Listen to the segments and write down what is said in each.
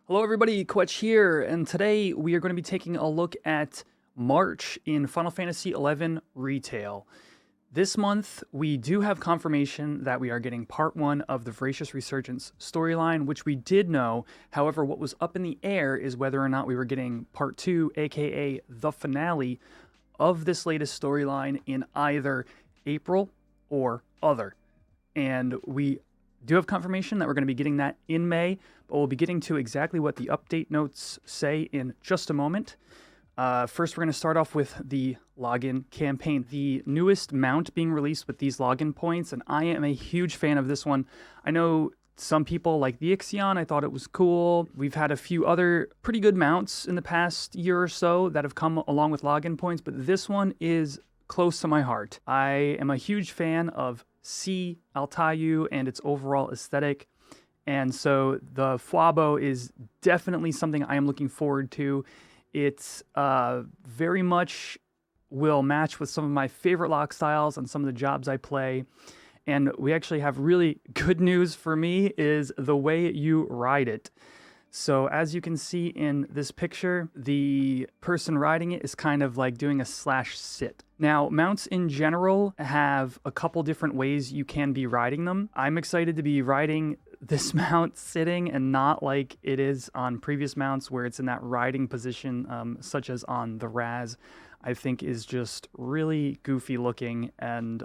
Hello everybody, Quetch here, and today we are going to be taking a look at March in Final Fantasy XI Retail. This month, we do have confirmation that we are getting part 1 of the Voracious Resurgence storyline, which we did know. However, what was up in the air is whether or not we were getting part 2, aka the finale, of this latest storyline in either April or other. And we do have confirmation that we're going to be getting that in May, but we'll be getting to exactly what the update notes say in just a moment. First, we're going to start off with the login campaign, the newest mount being released with these login points, and I am a huge fan of this one. I know some people like the Ixion. I thought it was cool. We've had a few other pretty good mounts in the past year or so that have come along with login points, but this one is close to my heart. I am a huge fan of C. Altayu and its overall aesthetic. And so the Fuabo is definitely something I am looking forward to. It's very much will match with some of my favorite lock styles on some of the jobs I play. And we actually have really good news for me is the way you ride it. So as you can see in this picture, the person riding it is kind of like doing a /sit. Now, mounts in general have a couple different ways you can be riding them. I'm excited to be riding this mount sitting and not like it is on previous mounts where it's in that riding position, such as on the Raz. I think is just really goofy looking, and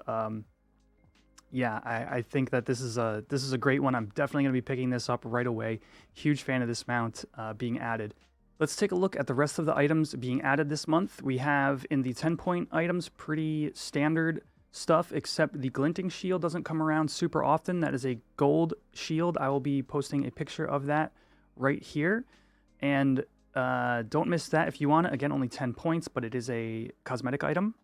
yeah, I think that this is a great one. I'm definitely going to be picking this up right away. Huge fan of this mount being added. Let's take a look at the rest of the items being added this month. We have in the 10-point items pretty standard stuff, except the glinting shield doesn't come around super often. That is a gold shield. I will be posting a picture of that right here. And don't miss that if you want it. Again, only 10 points, but it is a cosmetic item.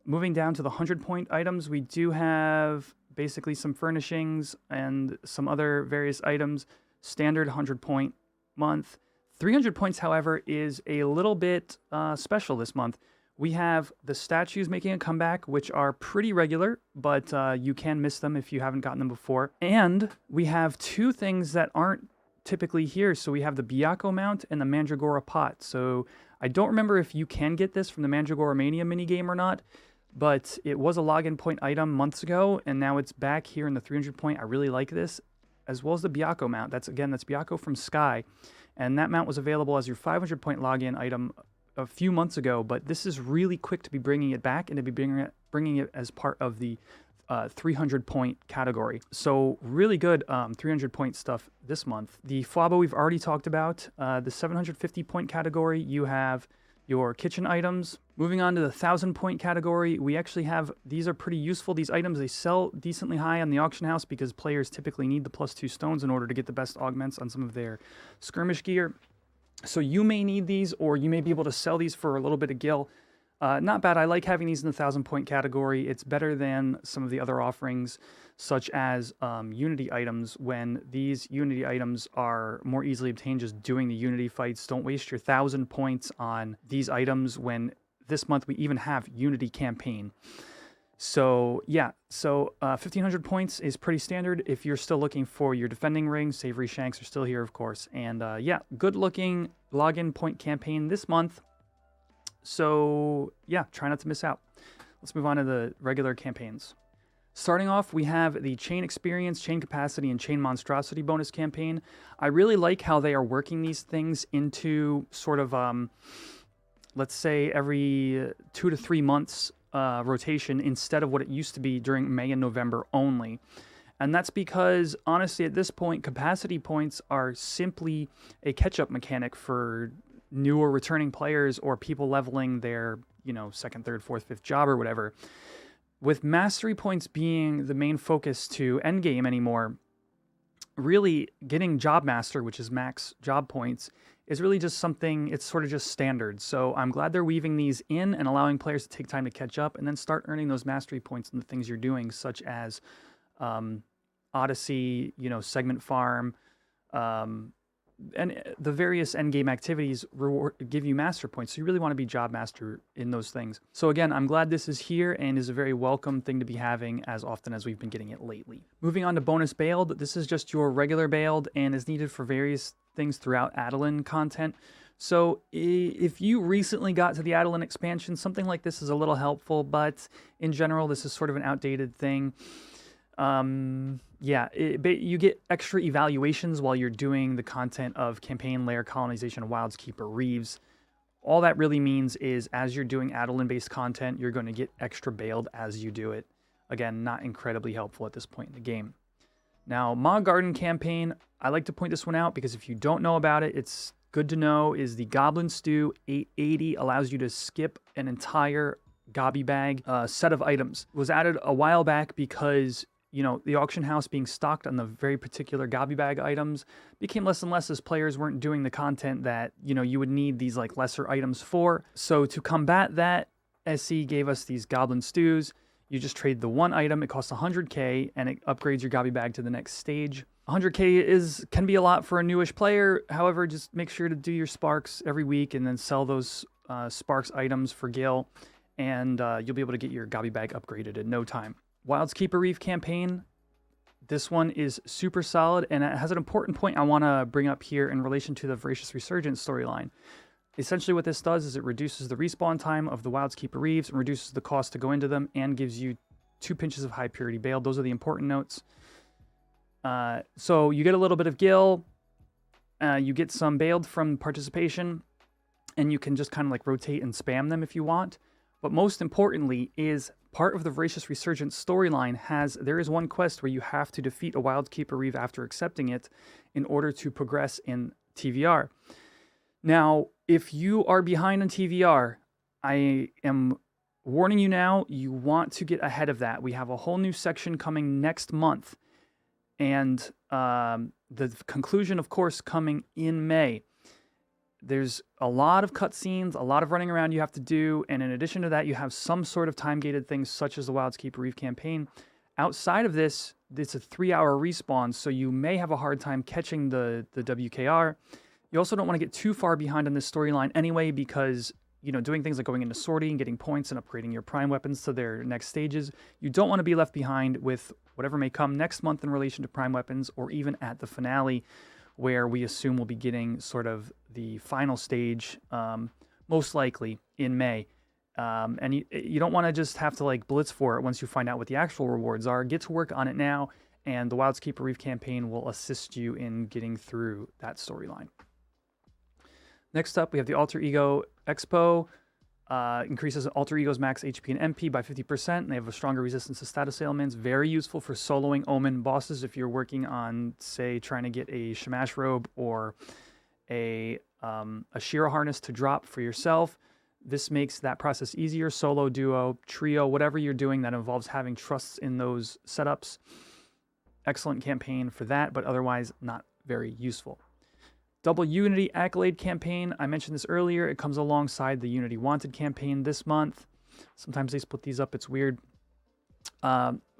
Moving down to the 100-point items, we do have basically some furnishings and some other various items. Standard 100-point month. 300 points, however, is a little bit special this month. We have the statues making a comeback, which are pretty regular, but you can miss them if you haven't gotten them before. And we have two things that aren't typically here. So we have the Byakko mount and the Mandragora pot. So I don't remember if you can get this from the Mandragora Mania minigame or not, but it was a login point item months ago, and now it's back here in the 300 point. I really like this, as well as the Byakko mount. That's Byakko from Sky, and that mount was available as your 500 point login item a few months ago, but this is really quick to be bringing it back and to be bringing it as part of the 300 point category. So really good 300 point stuff this month. The Fuabo we've already talked about. The 750 point category, you have your kitchen items. Moving on to the 1,000 point category, we actually have, these are pretty useful. These items, they sell decently high on the auction house because players typically need the +2 stones in order to get the best augments on some of their skirmish gear. So you may need these, or you may be able to sell these for a little bit of gil. Not bad. I like having these in the 1,000 point category. It's better than some of the other offerings, such as Unity items, when these Unity items are more easily obtained just doing the Unity fights. Don't waste your 1,000 points on these items when this month we even have Unity campaign. So yeah, 1,500 points is pretty standard if you're still looking for your defending ring. Savory Shanks are still here, of course. And yeah, good looking login point campaign this month. So yeah, try not to miss out. Let's move on to the regular campaigns. Starting off, we have the Chain Experience, Chain Capacity, and Chain Monstrosity bonus campaign. I really like how they are working these things into sort of, let's say, every 2 to 3 months rotation instead of what it used to be during May and November only. And that's because, honestly, at this point, capacity points are simply a catch-up mechanic for newer returning players or people leveling their, second, third, fourth, fifth job or whatever. With mastery points being the main focus to endgame anymore, really getting job master, which is max job points, is really just something, it's sort of just standard. So I'm glad they're weaving these in and allowing players to take time to catch up and then start earning those mastery points in the things you're doing, such as Odyssey, segment farm, and the various endgame activities give you master points. So you really want to be job master in those things. So again, I'm glad this is here and is a very welcome thing to be having as often as we've been getting it lately. Moving on to bonus bailed. This is just your regular bailed and is needed for various things throughout Adeline content. So if you recently got to the Adeline expansion, something like this is a little helpful, but in general, this is sort of an outdated thing. Yeah, you get extra evaluations while you're doing the content of Campaign, Lair, Colonization, and Wildskeeper Reeves. All that really means is as you're doing Adeline-based content, you're going to get extra bailed as you do it. Again, not incredibly helpful at this point in the game. Now, Maw Garden campaign, I like to point this one out because if you don't know about it, it's good to know, is the Goblin Stew 880 allows you to skip an entire gobby bag set of items. It was added a while back because the auction house being stocked on the very particular gobby bag items became less and less as players weren't doing the content that, you would need these like lesser items for. So to combat that, SE gave us these Goblin Stews. You just trade the one item, it costs 100k, and it upgrades your gobby bag to the next stage. 100k can be a lot for a newish player. However, just make sure to do your sparks every week and then sell those sparks items for Gil, and you'll be able to get your gobby bag upgraded in no time. Wildskeeper Reef campaign, this one is super solid, and it has an important point I want to bring up here in relation to the Voracious Resurgence storyline. Essentially what this does is it reduces the respawn time of the Wildskeeper Reefs and reduces the cost to go into them and gives you 2 pinches of high purity bail. Those are the important notes. So you get a little bit of Gil, you get some bailed from participation, and you can just kind of like rotate and spam them if you want. But most importantly is part of the Voracious Resurgence storyline there is one quest where you have to defeat a Wildskeeper Reef after accepting it in order to progress in TVR. Now, if you are behind on TVR, I am warning you now, you want to get ahead of that. We have a whole new section coming next month, and the conclusion, of course, coming in May. There's a lot of cutscenes, a lot of running around you have to do, and in addition to that, you have some sort of time-gated things such as the Wildskeeper Reef campaign. Outside of this, it's a 3-hour respawn, so you may have a hard time catching the WKR. You also don't want to get too far behind on this storyline anyway because, doing things like going into sortie and getting points and upgrading your prime weapons to their next stages, you don't want to be left behind with whatever may come next month in relation to prime weapons or even at the finale, where we assume we'll be getting sort of the final stage, most likely in May. And you don't want to just have to like blitz for it once you find out what the actual rewards are. Get to work on it now, and the Wildskeeper Reef campaign will assist you in getting through that storyline. Next up, we have the Alter Ego Expo. Increases Alter Ego's max HP and MP by 50%, and they have a stronger resistance to status ailments. Very useful for soloing Omen bosses if you're working on, say, trying to get a Shamash robe or a Shira harness to drop for yourself. This makes that process easier. Solo, duo, trio, whatever you're doing that involves having trusts in those setups. Excellent campaign for that, but otherwise not very useful. Double Unity Accolade campaign. I mentioned this earlier. It comes alongside the Unity Wanted campaign this month. Sometimes they split these up. It's weird.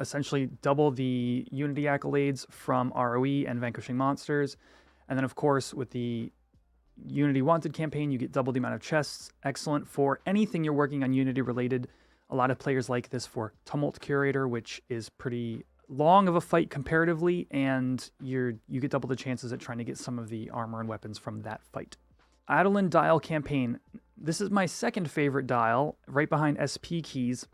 Essentially double the Unity accolades from ROE and Vanquishing Monsters. And then, of course, with the Unity Wanted campaign, you get double the amount of chests. Excellent for anything you're working on Unity related. A lot of players like this for Tumult Curator, which is pretty long of a fight comparatively, and you get double the chances at trying to get some of the armor and weapons from that fight. Adeline Dial campaign. This is my second favorite dial, right behind SP keys,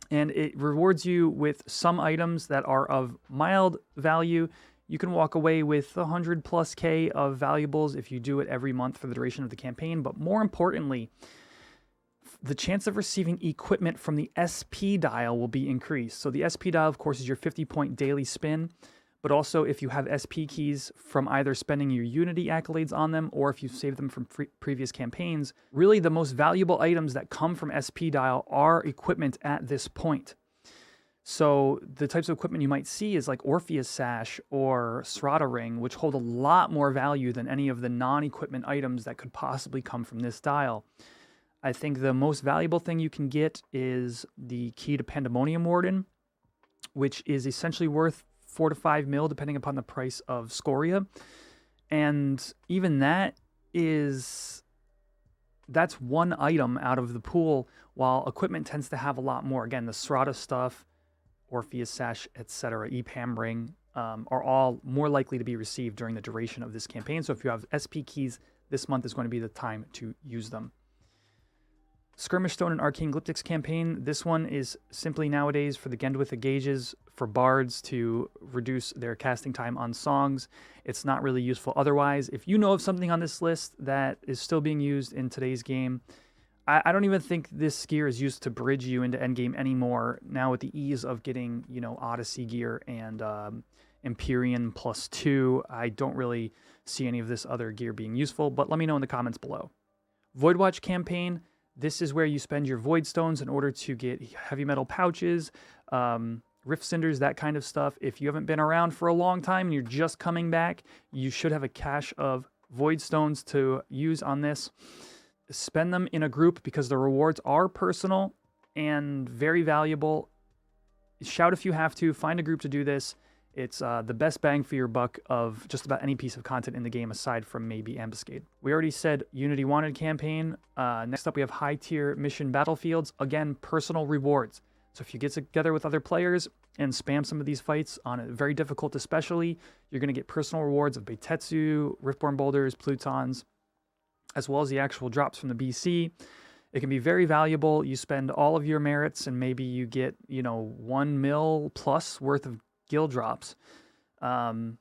and it rewards you with some items that are of mild value. You can walk away with 100 plus K of valuables if you do it every month for the duration of the campaign, but more importantly, the chance of receiving equipment from the SP dial will be increased. So the SP dial, of course, is your 50-point daily spin, but also if you have SP keys from either spending your Unity accolades on them or if you've saved them from previous campaigns, really the most valuable items that come from SP dial are equipment at this point. So the types of equipment you might see is like Orpheus Sash or Srata Ring, which hold a lot more value than any of the non-equipment items that could possibly come from this dial. I think the most valuable thing you can get is the key to Pandemonium Warden, which is essentially worth 4 to 5 mil, depending upon the price of Scoria. And even that's one item out of the pool, while equipment tends to have a lot more. Again, the Strata stuff, Orpheus Sash, etc., EPAM Ring are all more likely to be received during the duration of this campaign. So if you have SP keys, this month is going to be the time to use them. Skirmish Stone and Arcane Glyptics campaign. This one is simply nowadays for the Gendwith gauges for bards to reduce their casting time on songs. It's not really useful otherwise. If you know of something on this list that is still being used in today's game, I don't even think this gear is used to bridge you into endgame anymore. Now with the ease of getting, Odyssey gear and Empyrean +2, I don't really see any of this other gear being useful, but let me know in the comments below. Voidwatch campaign. This is where you spend your Void Stones in order to get heavy metal pouches, Rift Cinders, that kind of stuff. If you haven't been around for a long time and you're just coming back, you should have a cache of Void Stones to use on this. Spend them in a group because the rewards are personal and very valuable. Shout if you have to. Find a group to do this. It's the best bang for your buck of just about any piece of content in the game aside from maybe Ambuscade. We already said Unity Wanted campaign. Next up we have high tier mission battlefields. Again, personal rewards. So if you get together with other players and spam some of these fights on a very difficult especially, you're going to get personal rewards of Beitetsu, Riftborn Boulders, Plutons, as well as the actual drops from the BC. It can be very valuable. You spend all of your merits and maybe you get, 1 mil plus worth of guild drops on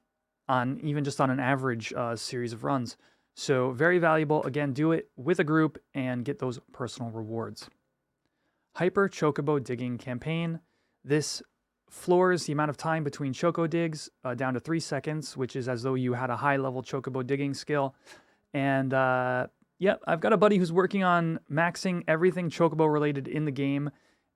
even just on an average series of runs. So very valuable. Again, do it with a group and get those personal rewards. Hyper Chocobo Digging Campaign. This floors the amount of time between Choco digs down to 3 seconds, which is as though you had a high level Chocobo digging skill. And yep, I've got a buddy who's working on maxing everything Chocobo related in the game.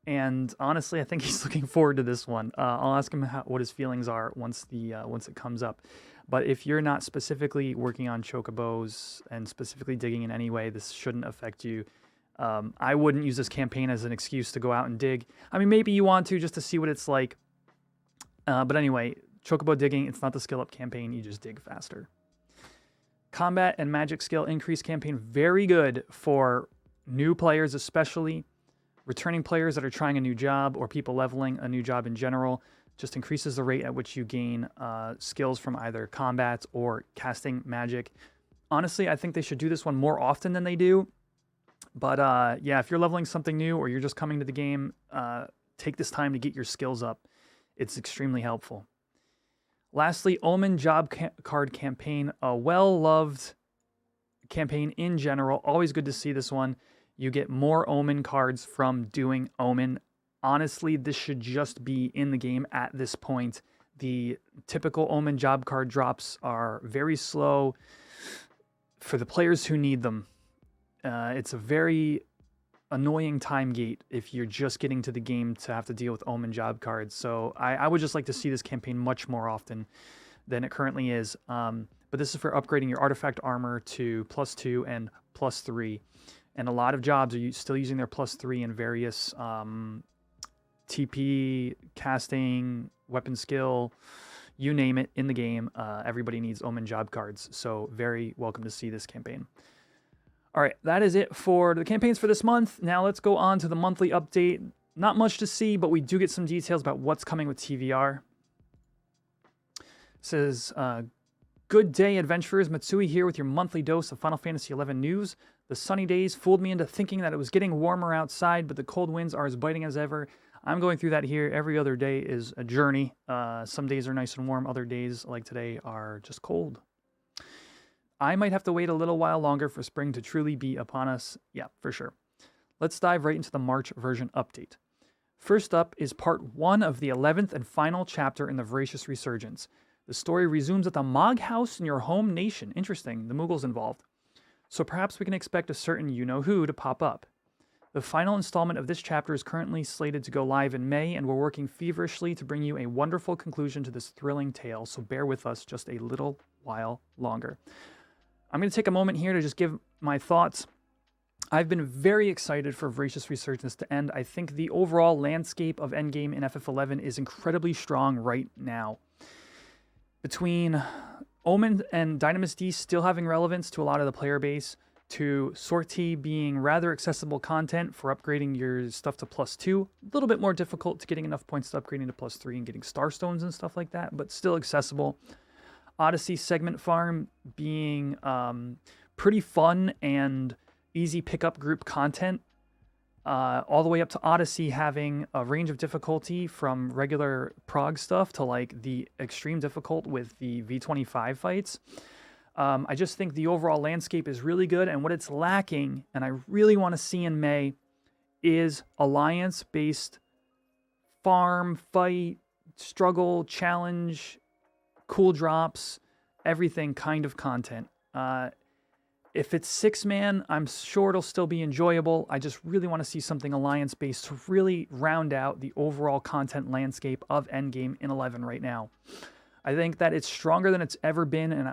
And honestly, I think he's looking forward to this one. I'll ask him what his feelings are once it comes up. But if you're not specifically working on Chocobos and specifically digging in any way, this shouldn't affect you. I wouldn't use this campaign as an excuse to go out and dig. I mean, maybe you want to just to see what it's like. But anyway, Chocobo digging, it's not the skill up campaign. You just dig faster. Combat and magic skill increase campaign, very good for new players especially. Returning players that are trying a new job or people leveling a new job in general, just increases the rate at which you gain skills from either combat or casting magic. Honestly, I think they should do this one more often than they do. But yeah, if you're leveling something new or you're just coming to the game, take this time to get your skills up. It's extremely helpful. Lastly, Omen Job Card Campaign, a well-loved campaign in general. Always good to see this one. You get more Omen cards from doing Omen. Honestly, this should just be in the game at this point. The typical Omen job card drops are very slow for the players who need them. It's a very annoying time gate if you're just getting to the game to have to deal with Omen job cards. So I would just like to see this campaign much more often than it currently is. But this is for upgrading your artifact armor to +2 and +3. And a lot of jobs are still using their +3 in various TP, casting, weapon skill, you name it in the game. Everybody needs Omen job cards. So very welcome to see this campaign. All right, that is it for the campaigns for this month. Now let's go on to the monthly update. Not much to see, but we do get some details about what's coming with TVR. It says, good day, adventurers. Matsui here with your monthly dose of Final Fantasy XI news. The sunny days fooled me into thinking that it was getting warmer outside, but the cold winds are as biting as ever. I'm going through that here. Every other day is a journey. Some days are nice and warm. Other days, like today, are just cold. I might have to wait a little while longer for spring to truly be upon us. Yeah, for sure. Let's dive right into the March version update. First up is part 1 of the 11th and final chapter in the Voracious Resurgence. The story resumes at the Mog House in your home nation. Interesting, the Mughals involved. So perhaps we can expect a certain you-know-who to pop up. The final installment of this chapter is currently slated to go live in May, and we're working feverishly to bring you a wonderful conclusion to this thrilling tale, so bear with us just a little while longer. I'm going to take a moment here to just give my thoughts. I've been very excited for Voracious Resurgence to end. I think the overall landscape of Endgame in FF11 is incredibly strong right now. Between Omen and Dynamis D still having relevance to a lot of the player base, to Sortie being rather accessible content for upgrading your stuff to +2. A little bit more difficult to getting enough points to upgrading to +3 and getting Starstones and stuff like that, but still accessible. Odyssey segment farm being pretty fun and easy pickup group content. All the way up to Odyssey having a range of difficulty from regular prog stuff to like the extreme difficult with the V25 fights. I just think the overall landscape is really good, and what it's lacking, and I really want to see in May, is alliance-based farm, fight, struggle, challenge, cool drops, everything kind of content. If it's 6-man, I'm sure it'll still be enjoyable. I just really want to see something alliance-based to really round out the overall content landscape of Endgame in 11 right now. I think that it's stronger than it's ever been, and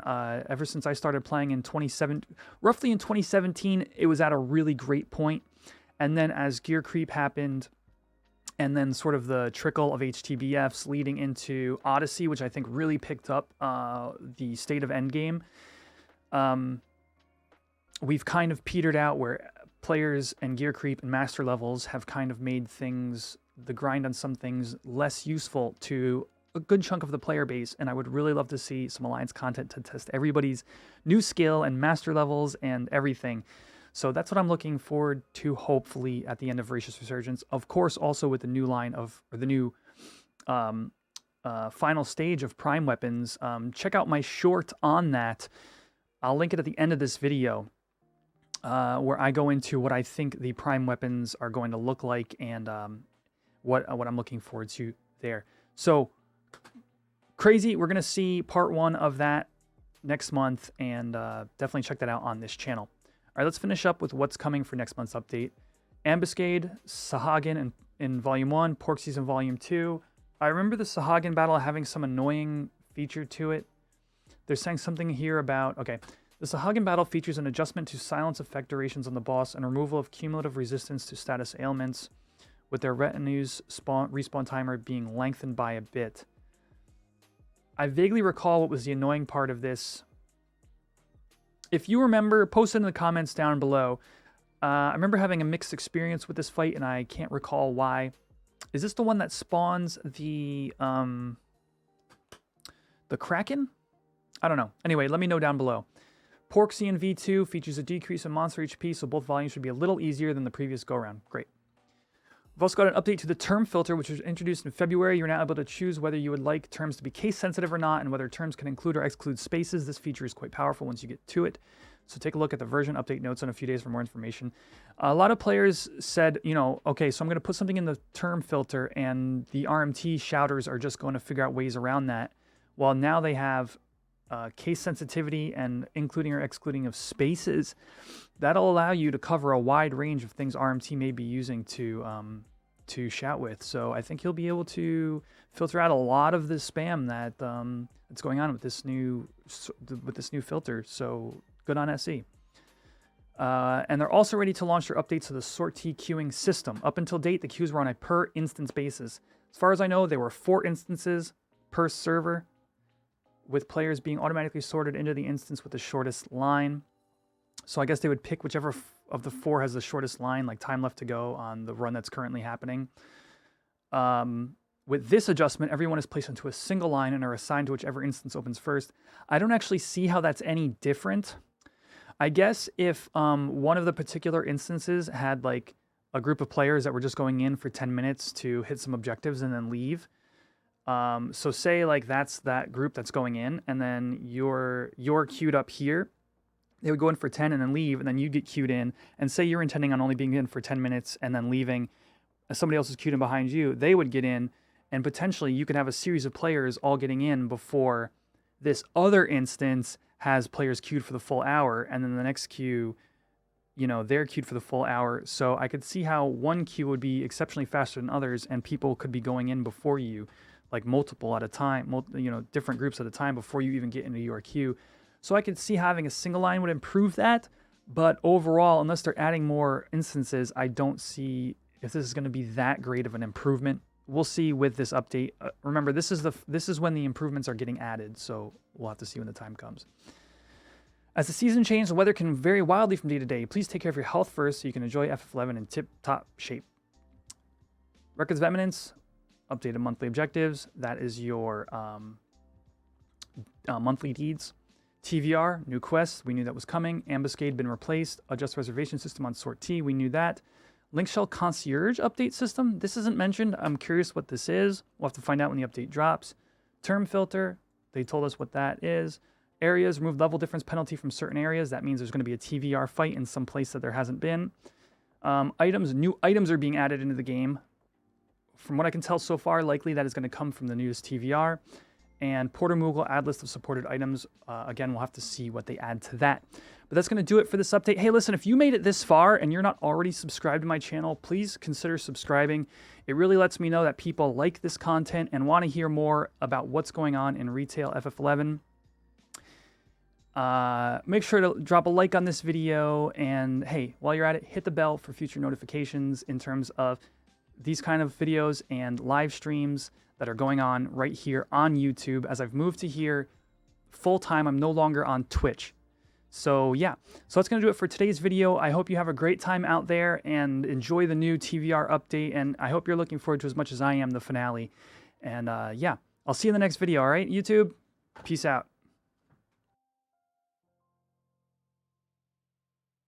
ever since I started playing in roughly in 2017, it was at a really great point. And then as gear creep happened, and then sort of the trickle of HTBFs leading into Odyssey, which I think really picked up the state of Endgame, we've kind of petered out where players and gear creep and master levels have kind of made things, the grind on some things, less useful to a good chunk of the player base, and I would really love to see some Alliance content to test everybody's new skill and master levels and everything. So that's what I'm looking forward to, hopefully, at the end of Voracious Resurgence. Of course, also with the new line of, or the new final stage of Prime Weapons. Check out my short on that. I'll link it at the end of this video, where I go into what I think the Prime Weapons are going to look like and what I'm looking forward to there. So, crazy. We're going to see part 1 of that next month, and definitely check that out on this channel. All right, let's finish up with what's coming for next month's update. Ambuscade, Sahagin in Volume 1, Porxies in Volume 2. I remember the Sahagin battle having some annoying feature to it. They're saying something here about, okay, the Sahagin battle features an adjustment to silence effect durations on the boss and removal of cumulative resistance to status ailments, with their retinue's respawn timer being lengthened by a bit. I vaguely recall what was the annoying part of this. If you remember, post it in the comments down below. I remember having a mixed experience with this fight, and I can't recall why. Is this the one that spawns the Kraken? I don't know. Anyway, let me know down below. Porxie in V2 features a decrease in monster HP, so both volumes should be a little easier than the previous go-around. Great. We've also got an update to the term filter, which was introduced in February. You're now able to choose whether you would like terms to be case-sensitive or not, and whether terms can include or exclude spaces. This feature is quite powerful once you get to it. So take a look at the version update notes in a few days for more information. A lot of players said, you know, okay, so I'm going to put something in the term filter, and the RMT shouters are just going to figure out ways around that. Well, now they have case sensitivity and including or excluding of spaces. That'll allow you to cover a wide range of things RMT may be using to shout with. So I think you'll be able to filter out a lot of the spam that that's going on with this new filter. So good on SE. And they're also ready to launch their updates to the sortie queuing system. Up until date, the queues were on a per instance basis. As far as I know, there were 4 instances per server, with players being automatically sorted into the instance with the shortest line. So I guess they would pick whichever of the 4 has the shortest line, like time left to go on the run that's currently happening. With this adjustment, everyone is placed into a single line and are assigned to whichever instance opens first. I don't actually see how that's any different. I guess if one of the particular instances had like a group of players that were just going in for 10 minutes to hit some objectives and then leave. So say like that's that group that's going in, and then you're queued up here. They would go in for 10 and then leave, and then you get queued in. And say you're intending on only being in for 10 minutes and then leaving. Somebody else is queued in behind you. They would get in, and potentially you could have a series of players all getting in before this other instance has players queued for the full hour, and then the next queue, you know, they're queued for the full hour. So I could see how one queue would be exceptionally faster than others, and people could be going in before you, like multiple at a time, you know, different groups at a time before you even get into your queue. So I could see having a single line would improve that, but overall, unless they're adding more instances, I don't see if this is going to be that great of an improvement we'll see with this update. Remember, this is when the improvements are getting added, so we'll have to see when the time comes. As the season changes, the weather can vary wildly from day to day. Please take care of your health first so you can enjoy FF11 in tip-top shape. Records of Eminence, updated monthly objectives. That is your monthly deeds. TVR, new quests. We knew that was coming. Ambuscade been replaced. Adjust reservation system on Sort T. We knew that. Link Shell Concierge update system. This isn't mentioned. I'm curious what this is. We'll have to find out when the update drops. Term filter. They told us what that is. Areas, remove level difference penalty from certain areas. That means there's going to be a TVR fight in some place that there hasn't been. Items, new items are being added into the game. From what I can tell so far, likely that is going to come from the newest TVR. And Porter Moogle add list of supported items. Again, we'll have to see what they add to that. But that's going to do it for this update. Hey, listen, if you made it this far and you're not already subscribed to my channel, please consider subscribing. It really lets me know that people like this content and want to hear more about what's going on in retail FF11. Make sure to drop a like on this video. And hey, while you're at it, hit the bell for future notifications in terms of these kind of videos and live streams that are going on right here on YouTube. As I've moved to here full time, I'm no longer on Twitch. So yeah, so that's going to do it for today's video. I hope you have a great time out there and enjoy the new TVR update. And I hope you're looking forward to as much as I am the finale. And yeah, I'll see you in the next video. All right, YouTube, peace out.